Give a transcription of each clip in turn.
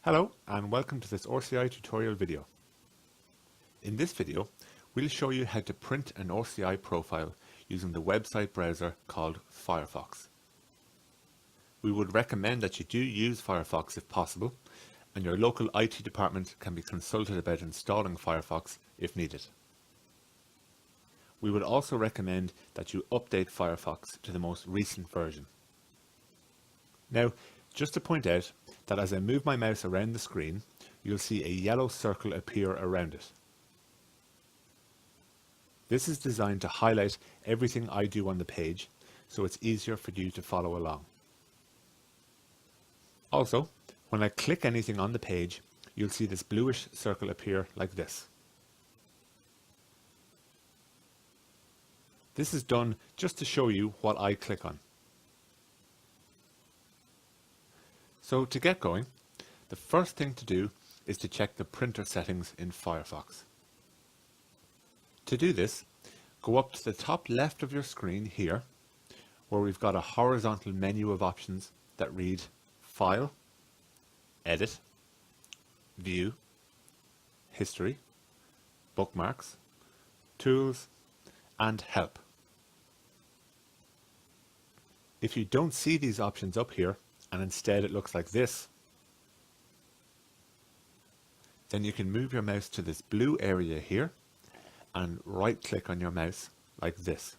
Hello and welcome to this RCI tutorial video. In this video, we'll show you how to print an RCI profile using the website browser called Firefox. We would recommend that you do use Firefox if possible, and your local IT department can be consulted about installing Firefox if needed. We would also recommend that you update Firefox to the most recent version. Now, just to point out that as I move my mouse around the screen, you'll see a yellow circle appear around it. This is designed to highlight everything I do on the page, so it's easier for you to follow along. Also, when I click anything on the page, you'll see this bluish circle appear like this. This is done just to show you what I click on. So to get going, the first thing to do is to check the printer settings in Firefox. To do this, go up to the top left of your screen here, where we've got a horizontal menu of options that read File, Edit, View, History, Bookmarks, Tools, and Help. If you don't see these options up here, and instead it looks like this, then you can move your mouse to this blue area here and right click on your mouse like this.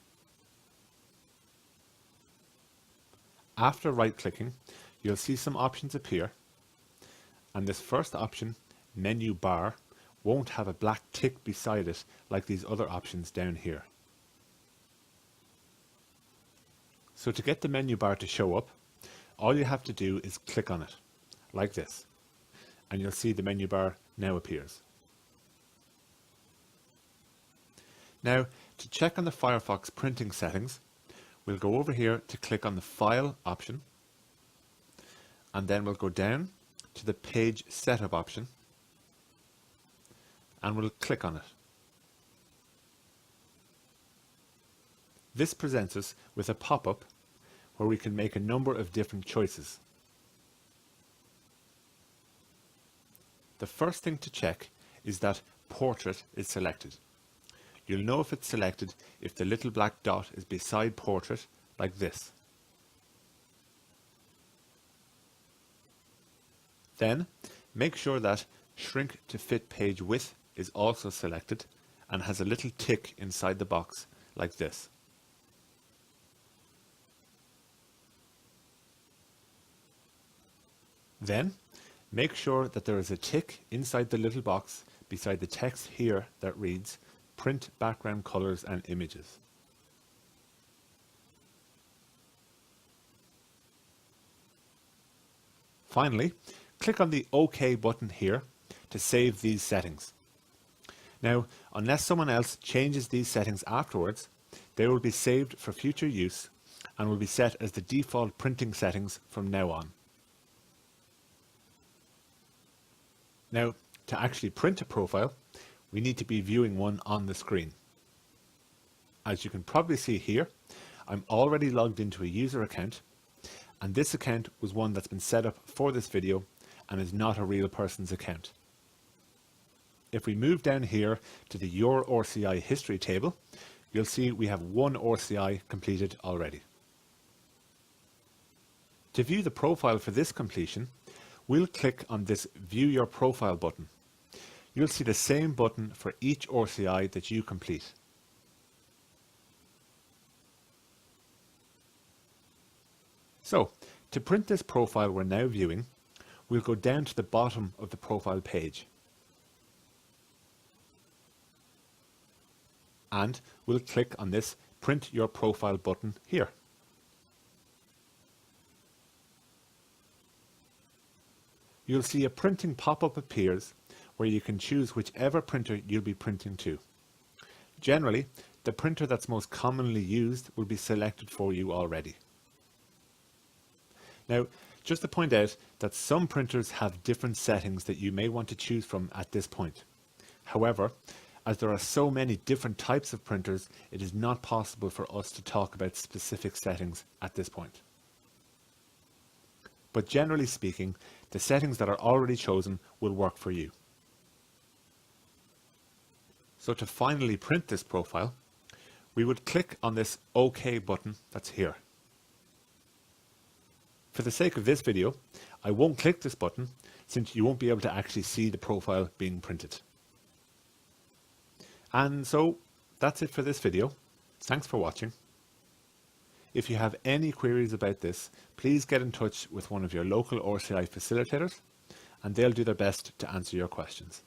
After right clicking, you'll see some options appear, and this first option, menu bar, won't have a black tick beside it like these other options down here. So to get the menu bar to show up, all you have to do is click on it, like this, and you'll see the menu bar now appears. Now, to check on the Firefox printing settings, we'll go over here to click on the File option, and then we'll go down to the Page Setup option, and we'll click on it. This presents us with a pop-up where we can make a number of different choices. The first thing to check is that Portrait is selected. You'll know if it's selected if the little black dot is beside Portrait, like this. Then, make sure that Shrink to Fit Page Width is also selected and has a little tick inside the box, like this. Then, make sure that there is a tick inside the little box beside the text here that reads Print Background Colors and Images. Finally, click on the OK button here to save these settings. Now, unless someone else changes these settings afterwards, they will be saved for future use and will be set as the default printing settings from now on. Now, to actually print a profile, we need to be viewing one on the screen. As you can probably see here, I'm already logged into a user account, and this account was one that's been set up for this video and is not a real person's account. If we move down here to the Your RCI history table, you'll see we have one RCI completed already. To view the profile for this completion, we'll click on this View Your Profile button. You'll see the same button for each RCI that you complete. So, to print this profile we're now viewing, we'll go down to the bottom of the profile page. And we'll click on this Print Your Profile button here. You'll see a printing pop-up appears where you can choose whichever printer you'll be printing to. Generally, the printer that's most commonly used will be selected for you already. Now, just to point out that some printers have different settings that you may want to choose from at this point. However, as there are so many different types of printers, it is not possible for us to talk about specific settings at this point. But generally speaking, the settings that are already chosen will work for you. So to finally print this profile, we would click on this OK button that's here. For the sake of this video, I won't click this button since you won't be able to actually see the profile being printed. And so that's it for this video. Thanks for watching. If you have any queries about this, please get in touch with one of your local RCI facilitators and they'll do their best to answer your questions.